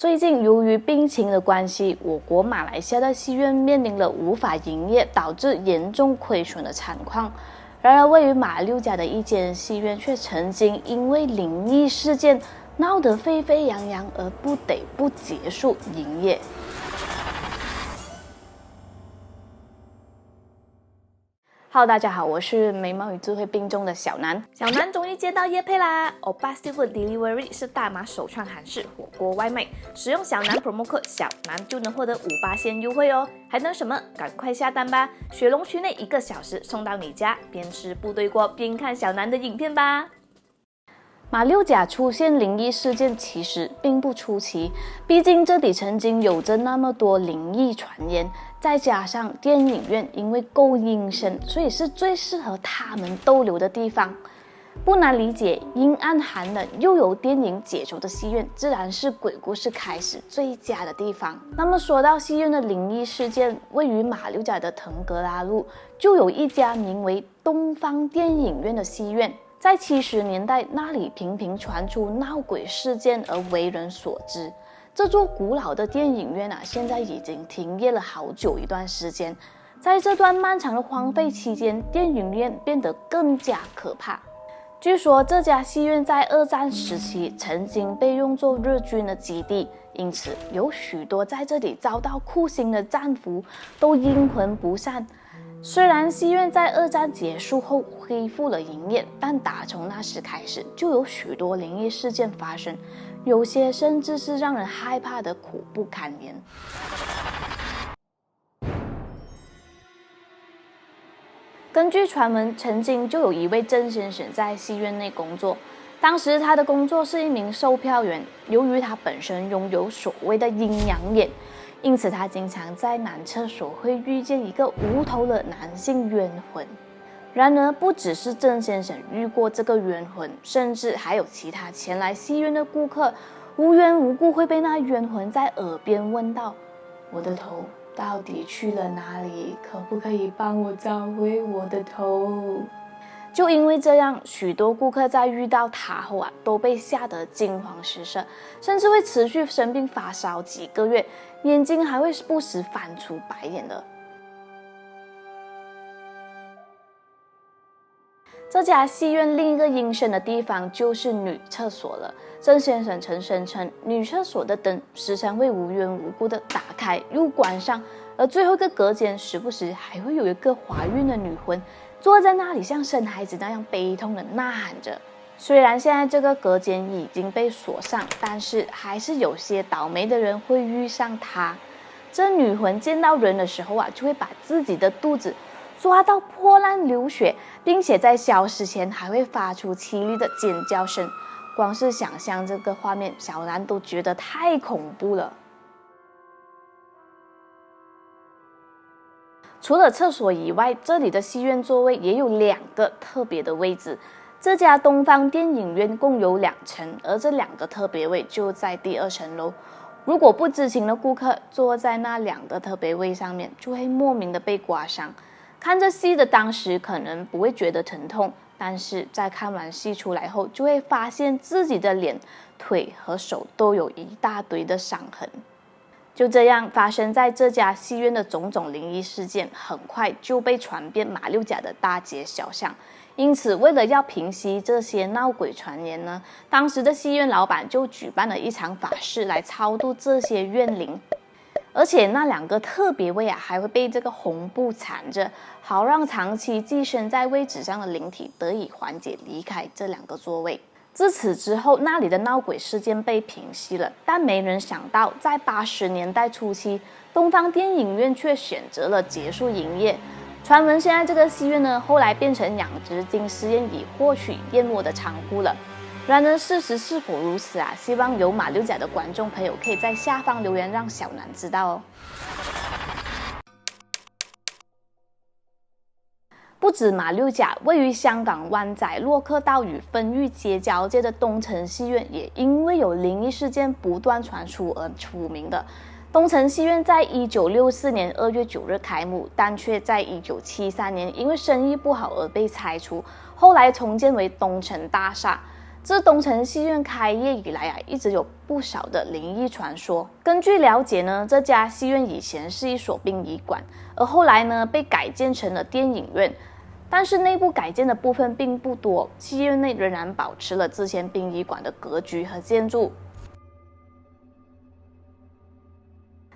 最近由于病情的关系，我国马来西亚的戏院面临了无法营业，导致严重亏损的惨况。然而，位于马六甲的一间戏院却曾经因为灵异事件闹得沸沸扬扬，而不得不结束营业。Hello， 大家好，我是美貌与智慧并重的小南。小南终于接到业配啦！欧巴 Seafood Delivery 是大马首创韩式火锅外卖，使用小南 promo code 小南就能获得5%优惠哦！还等什么？赶快下单吧！雪龙区内1个小时送到你家，边吃部队锅边看小南的影片吧。马六甲出现灵异事件其实并不出奇，毕竟这里曾经有着那么多灵异传言，再加上电影院因为够阴森，所以是最适合他们逗留的地方。不难理解，阴暗寒冷又有电影解说的戏院，自然是鬼故事开始最佳的地方。那么说到戏院的灵异事件，位于马六甲的腾格拉路就有一家名为东方电影院的戏院。在70年代，那里频频传出闹鬼事件而为人所知。这座古老的电影院现在已经停业了好久一段时间。在这段漫长的荒废期间，电影院变得更加可怕。据说这家戏院在2战时期曾经被用作日军的基地，因此有许多在这里遭到酷刑的战俘都阴魂不散。虽然戏院在2战结束后恢复了营业，但打从那时开始就有许多灵异事件发生，有些甚至是让人害怕的恐怖堪言。根据传闻，曾经就有一位郑先生在戏院内工作，当时他的工作是一名售票员，由于他本身拥有所谓的阴阳眼，因此他经常在男厕所会遇见一个无头的男性冤魂。然而不只是郑先生遇过这个冤魂，甚至还有其他前来戏院的顾客无缘无故会被那冤魂在耳边问道：我的头到底去了哪里？可不可以帮我找回我的头？就因为这样，许多顾客在遇到他后都被吓得惊慌失色，甚至会持续生病发烧几个月，眼睛还会不时翻出白眼的。这家戏院另一个阴森的地方就是女厕所了。郑先生曾声称，女厕所的灯时常会无缘无故的打开又关上，而最后一个隔间时不时还会有一个怀孕的女魂坐在那里，像生孩子那样悲痛的呐喊着。虽然现在这个隔间已经被锁上，但是还是有些倒霉的人会遇上她。这女魂见到人的时候就会把自己的肚子抓到破烂流血，并且在消失前还会发出凄厉的尖叫声。光是想象这个画面，小南都觉得太恐怖了。除了厕所以外，这里的戏院座位也有2个特别的位置。这家东方电影院共有2层，而这2个特别位就在第2层楼。如果不知情的顾客坐在那2个特别位上面，就会莫名的被刮伤。看着戏的当时可能不会觉得疼痛，但是在看完戏出来后，就会发现自己的脸、腿和手都有一大堆的伤痕。就这样发生在这家戏院的种种灵异事件，很快就被传遍马六甲的大街小巷。因此，为了要平息这些闹鬼传言呢，当时的戏院老板就举办了一场法事来超度这些怨灵。而且那2个特别位还会被这个红布缠着，好让长期寄生在位置上的灵体得以缓解离开这2个座位。自此之后，那里的闹鬼事件被平息了，但没人想到，在80年代初期，东方电影院却选择了结束营业。传闻现在这个戏院呢，后来变成养殖金试验以获取燕窝的仓库了。然而事实是否如此希望有马六甲的观众朋友可以在下方留言，让小南知道哦。不止马六甲，位于香港湾仔洛克道与分域街交界的东城戏院，也因为有灵异事件不断传出而出名的。东城戏院在1964年2月9日开幕，但却在1973年因为生意不好而被拆除，后来重建为东城大厦。自东城戏院开业以来一直有不少的灵异传说。根据了解呢，这家戏院以前是一所殡仪馆，而后来呢被改建成了电影院。但是内部改建的部分并不多，戏院内仍然保持了之前殡仪馆的格局和建筑。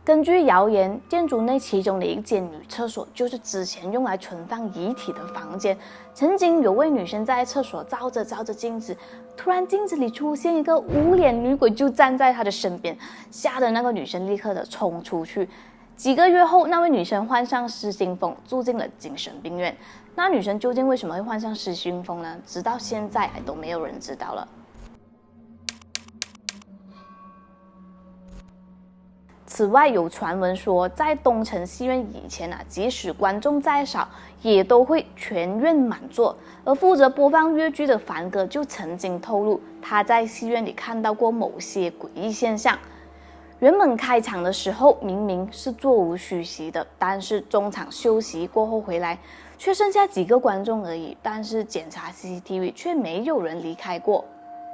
根据谣言，建筑内其中的一间女厕所就是之前用来存放遗体的房间。曾经有位女生在厕所照着镜子，突然镜子里出现一个无脸女鬼，就站在她的身边，吓得那个女生立刻的冲出去。几个月后，那位女生患上失心疯，住进了精神病院。那女生究竟为什么会患上失心疯呢？直到现在都没有人知道了。此外，有传闻说，在东城戏院以前即使观众再少，也都会全院满座。而负责播放粤剧的凡哥就曾经透露，他在戏院里看到过某些诡异现象。原本开场的时候明明是座无虚席的，但是中场休息过后回来，却剩下几个观众而已。但是检查 CCTV 却没有人离开过。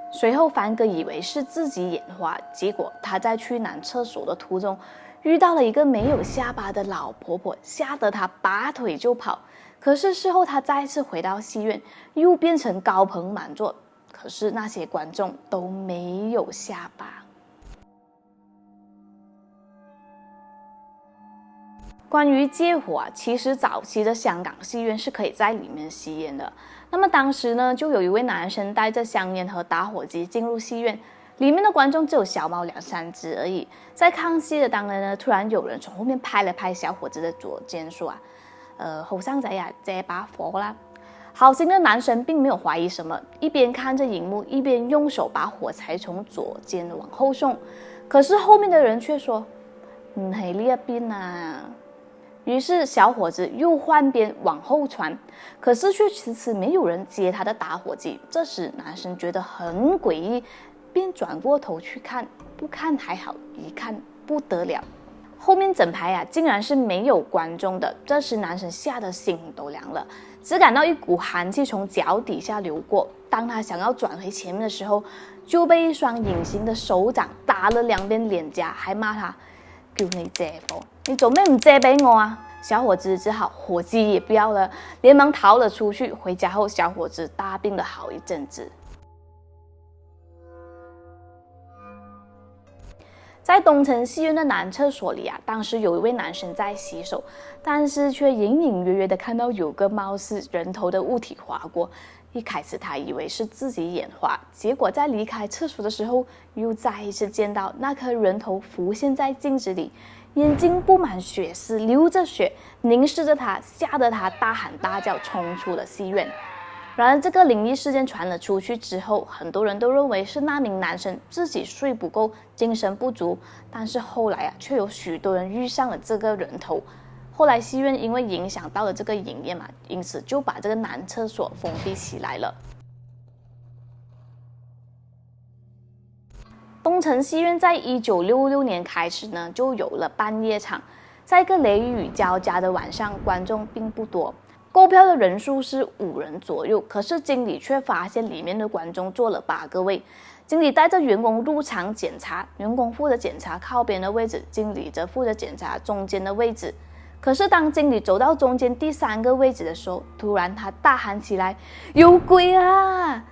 随后凡哥以为是自己眼花，结果他在去男厕所的途中遇到了一个没有下巴的老婆婆，吓得他拔腿就跑。可是事后他再次回到戏院，又变成高朋满座，可是那些观众都没有下巴。关于借火其实早期的香港戏院是可以在里面吸烟的。那么当时呢，就有一位男生带着香烟和打火机进入戏院，里面的观众只有小猫2-3只而已。在看戏的当人呢，突然有人从后面拍了拍小伙子的左肩，说后生仔借把火啦。好心的男生并没有怀疑什么，一边看着荧幕，一边用手把火柴从左肩往后送。可是后面的人却说唔系呢一边啊。于是小伙子又换边往后传，可是却迟迟没有人接他的打火机。这时男生觉得很诡异，便转过头去看，不看还好，一看不得了，后面整排竟然是没有观众的。这时男生吓得心都凉了，只感到一股寒气从脚底下流过。当他想要转回前面的时候，就被一双隐形的手掌打了2遍脸颊，还骂他叫你借火，你做咩唔借俾我啊？小伙子只好火机也不要了，连忙逃了出去。回家后，小伙子大病了好一阵子。在东城戏院的男厕所里当时有一位男生在洗手，但是却隐隐约约的看到有个貌似人头的物体划过。一开始他以为是自己眼花，结果在离开厕所的时候，又再一次见到那颗人头浮现在镜子里，眼睛布满血丝，流着血，凝视着他，吓得他大喊大叫，冲出了戏院。然而这个灵异事件传了出去之后，很多人都认为是那名男生自己睡不够，精神不足。但是后来却有许多人遇上了这个人头。后来戏院因为影响到了这个营业因此就把这个男厕所封闭起来了。东城戏院在1966年开始呢，就有了半夜场。在一个雷雨交加的晚上，观众并不多，购票的人数是5人左右。可是经理却发现里面的观众坐了8个位。经理带着员工入场检查，员工负责检查靠边的位置，经理则负责检查中间的位置。可是当经理走到中间第3个位置的时候，突然他大喊起来：“有鬼啊！”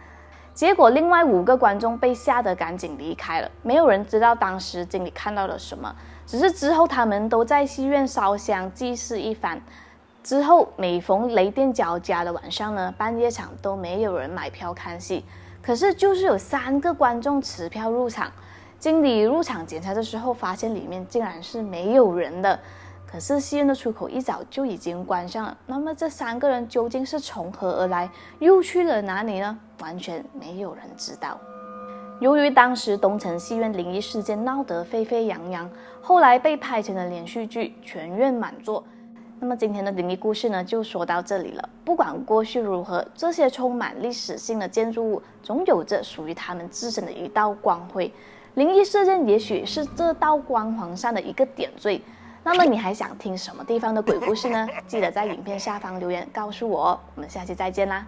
结果另外5个观众被吓得赶紧离开了。没有人知道当时经理看到了什么，只是之后他们都在戏院烧香祭祀一番。之后每逢雷电交加的晚上呢，半夜场都没有人买票看戏，可是就是有3个观众持票入场。经理入场检查的时候，发现里面竟然是没有人的。可是戏院的出口一早就已经关上了，那么这3个人究竟是从何而来，又去了哪里呢？完全没有人知道。由于当时东城戏院灵异事件闹得沸沸扬扬，后来被拍成了连续剧，全院满座。那么今天的灵异故事呢，就说到这里了。不管过去如何，这些充满历史性的建筑物总有着属于他们自身的一道光辉。灵异事件也许是这道光环上的一个点缀。那么你还想听什么地方的鬼故事呢？记得在影片下方留言告诉我哦。我们下期再见啦！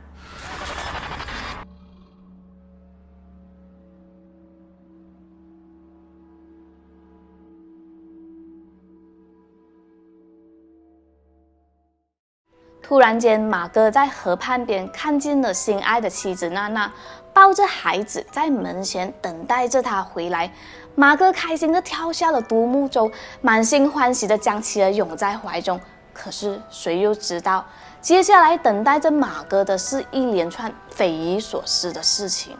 突然间，马哥在河畔边看见了心爱的妻子娜娜，抱着孩子在门前等待着他回来。马哥开心地跳下了独木舟，满心欢喜地将妻儿拥在怀中。可是谁又知道，接下来等待着马哥的是一连串匪夷所思的事情。